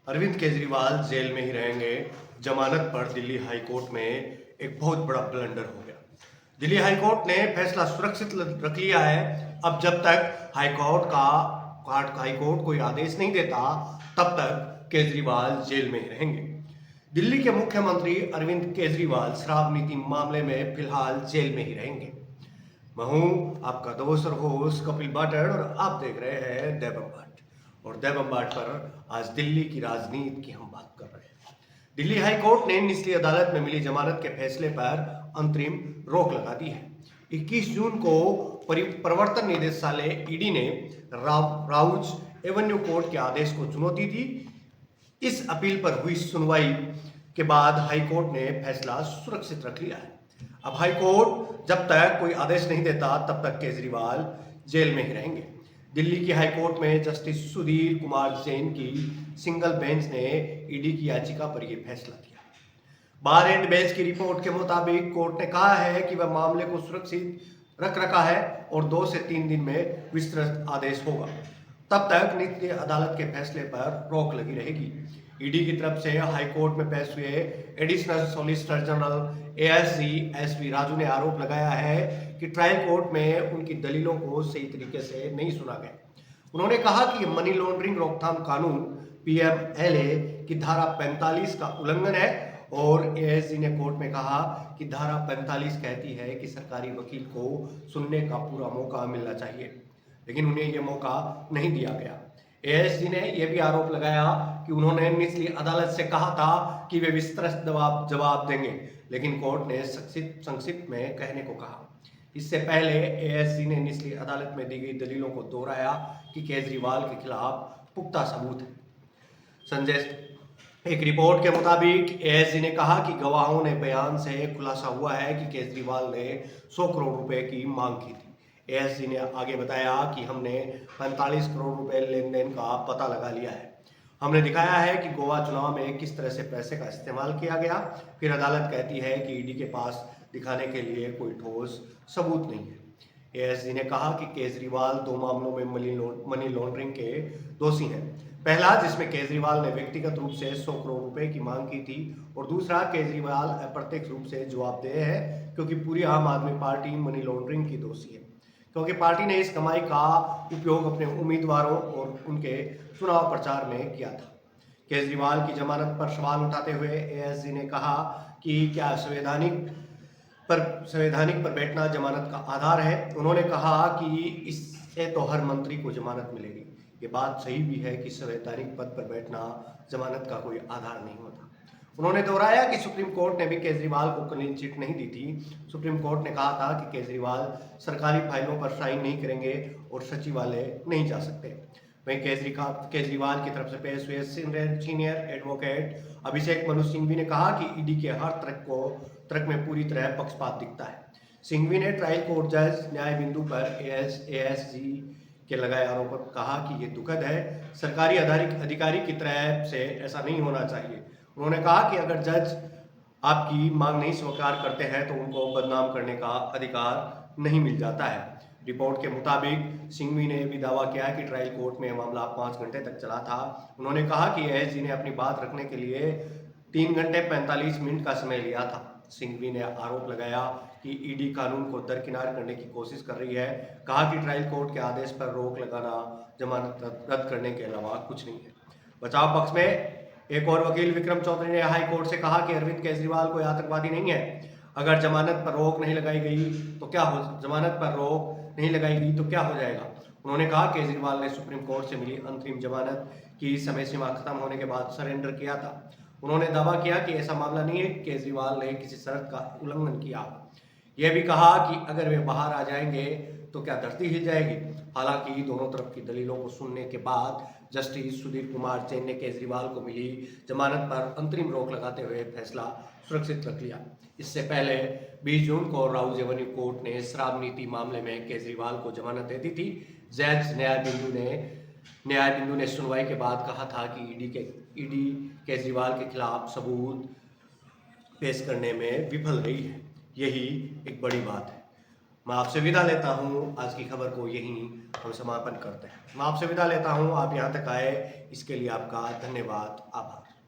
Arvind Kejriwal jail में ही रहेंगे। जमानत पर दिल्ली हाई कोर्ट में एक बहुत बड़ा ब्लंडर हो गया। दिल्ली हाई कोर्ट ने फैसला सुरक्षित रख लिया है। अब जब तक हाई कोर्ट कोई आदेश नहीं देता तब तक केजरीवाल जेल में ही रहेंगे। दिल्ली के मुख्यमंत्री अरविंद केजरीवाल शराब नीति मामले में फिलहाल जेल में ही रहेंगे। मैं हूं आपका दोस्त और होस्ट कपिल बाटड़ और आप देख रहे हैं दैवम बाट। और दैवम बाट पर आज दिल्ली की राजनीति की हम बात कर रहे हैं। दिल्ली हाई कोर्ट ने निचली अदालत में मिली जमानत के फैसले पर अंतरिम रोक लगा दी है। 21 जून को प्रवर्तन निदेशालय ईडी ने राउज एवेन्यू कोर्ट के आदेश को चुनौती दी। इस अपील पर हुई सुनवाई के बाद हाई कोर्ट ने फैसला सुरक्षित रख लिया है। अब हाई कोर्ट जब तक कोई आदेश नहीं देता तब तक केजरीवाल जेल में ही रहेंगे। दिल्ली की हाई कोर्ट में जस्टिस सुधीर कुमार जैन की सिंगल बेंच ने ईडी की याचिका पर यह फैसला दिया। बार एंड बेंच की रिपोर्ट के मुताबिक कोर्ट ने कहा है कि वह मामले को सुरक्षित रख रखा है और 2 से 3 दिन में विस्तृत आदेश होगा। तब तक निचली अदालत के फैसले पर रोक लगी रहेगी। ईडी की तरफ से हाई कोर्ट में पेश हुए additional solicitor general ASG SV Raju ने आरोप लगाया है कि ट्रायल कोर्ट में उनकी दलीलों को सही तरीके से नहीं सुना गया। उन्होंने कहा कि मनी लॉन्ड्रिंग रोकथाम कानून पीएमएलए की धारा 45 का उल्लंघन है और एएसजी ने कोर्ट में कहा कि धारा 45 कहती है कि सरकारी वकील को सुनने का पूरा मौका मिलना चाहिए, लेकिन उन्हें यह मौका नहीं दिया गया। एएसजी ने यह भी आरोप लगाया कि उन्होंने निचली अदालत से कहा था कि वे विस्तृत जवाब देंगे, लेकिन कोर्ट ने संक्षिप्त में कहने को कहा। इससे पहले एएसजी ने निचली अदालत में दी गई दलीलों को दोहराया कि केजरीवाल के खिलाफ पुख्ता सबूत है। संजय एक रिपोर्ट के मुताबिक एएसजी ने कहा कि गवाहों ने बयान से खुलासा हुआ है कि केजरीवाल ने 100 करोड़ रुपए की मांग की थी। एएसजी ने आगे बताया कि हमने 45 करोड़ रुपए लेन देन का पता लगा लिया है। हमने दिखाया है कि गोवा चुनाव में किस तरह से पैसे का इस्तेमाल किया गया। फिर अदालत कहती है कि ईडी के पास दिखाने के लिए कोई ठोस सबूत नहीं है। एएसजी ने कहा कि केजरीवाल 2 मामलों में मनी लॉन्ड्रिंग के दोषी हैं। पहला, जिसमें केजरीवाल ने व्यक्तिगत रूप से 100 करोड़ रुपए की मांग की थी, और दूसरा, केजरीवाल अप्रत्यक्ष रूप से जवाबदेह है क्योंकि पूरी आम आदमी पार्टी मनी लॉन्ड्रिंग की दोषी है, क्योंकि पार्टी ने इस कमाई का उपयोग अपने उम्मीदवारों और उनके चुनाव प्रचार में किया था। केजरीवाल की जमानत पर सवाल उठाते हुए एएसजी ने कहा कि क्या संवैधानिक पर बैठना जमानत का आधार है। उन्होंने कहा कि इससे तो हर मंत्री को जमानत मिलेगी। ये बात सही भी है कि संवैधानिक पद पर बैठना जमानत का कोई आधार नहीं होता। उन्होंने दोहराया कि सुप्रीम कोर्ट ने भी केजरीवाल को क्लीन चिट नहीं दी थी। सुप्रीम कोर्ट ने कहा था कि केजरीवाल सरकारी फाइलों पर साइन नहीं करेंगे और सचिवालय नहीं जा सकते। वहीं केजरीवाल की तरफ से पेश हुए सीनियर एडवोकेट अभिषेक मनु सिंघवी ने कहा कि ईडी के हर तर्क में पूरी तरह पक्षपात दिखता है। सिंघवी ने ट्रायल कोर्ट जज न्याय बिंदु पर एएसजी के लगाए आरोप पर कहा कि ये दुखद है। सरकारी अधिकारी की तरह से ऐसा नहीं होना चाहिए। उन्होंने कहा कि अगर जज आपकी मांग नहीं स्वीकार करते हैं तो उनको बदनाम करने का अधिकार नहीं मिल जाता है। रिपोर्ट के मुताबिक सिंघवी ने भी दावा किया कि ट्रायल कोर्ट में मामला 5 घंटे तक चला था। उन्होंने कहा कि एएसजी ने अपनी बात रखने के लिए 3 घंटे 45 मिनट का समय लिया था। सिंघवी ने आरोप लगाया कि ईडी कानून को दरकिनार करने की कोशिश कर रही है। कहा कि ट्रायल कोर्ट के आदेश पर रोक लगाना जमानत रद्द करने के अलावा कुछ नहीं है। बचाव पक्ष में एक और वकील विक्रम चौधरी ने हाई कोर्ट से कहा कि अरविंद केजरीवाल कोई आतंकवादी नहीं है। अगर जमानत पर रोक नहीं लगाई गई तो क्या हो जाएगा। उन्होंने कहा केजरीवाल ने सुप्रीम कोर्ट से मिली अंतरिम जमानत की समय सीमा खत्म होने के बाद सरेंडर किया था। उन्होंने दावा किया कि ऐसा मामला नहीं है कि केजरीवाल ने किसी शर्त का उल्लंघन किया। यह भी कहा कि अगर वे बाहर आ जाएंगे तो क्या धरती हिल जाएगी। हालांकि दोनों तरफ की दलीलों को सुनने के बाद जस्टिस सुधीर कुमार जैन ने केजरीवाल को मिली जमानत पर अंतरिम रोक लगाते हुए फैसला सुरक्षित रख लिया। इससे पहले 20 जून को राउज एवेन्यू कोर्ट ने शराब नीति मामले में केजरीवाल को जमानत दे दी थी। जज न्याय बिंदु ने सुनवाई के बाद कहा था कि ईडी केजरीवाल के खिलाफ सबूत पेश करने में विफल रही है। यही एक बड़ी बात है। मैं आपसे विदा लेता हूँ। आज की खबर को यहीं हम समापन करते हैं। मैं आपसे विदा लेता हूँ। आप यहाँ तक आए इसके लिए आपका धन्यवाद, आभार।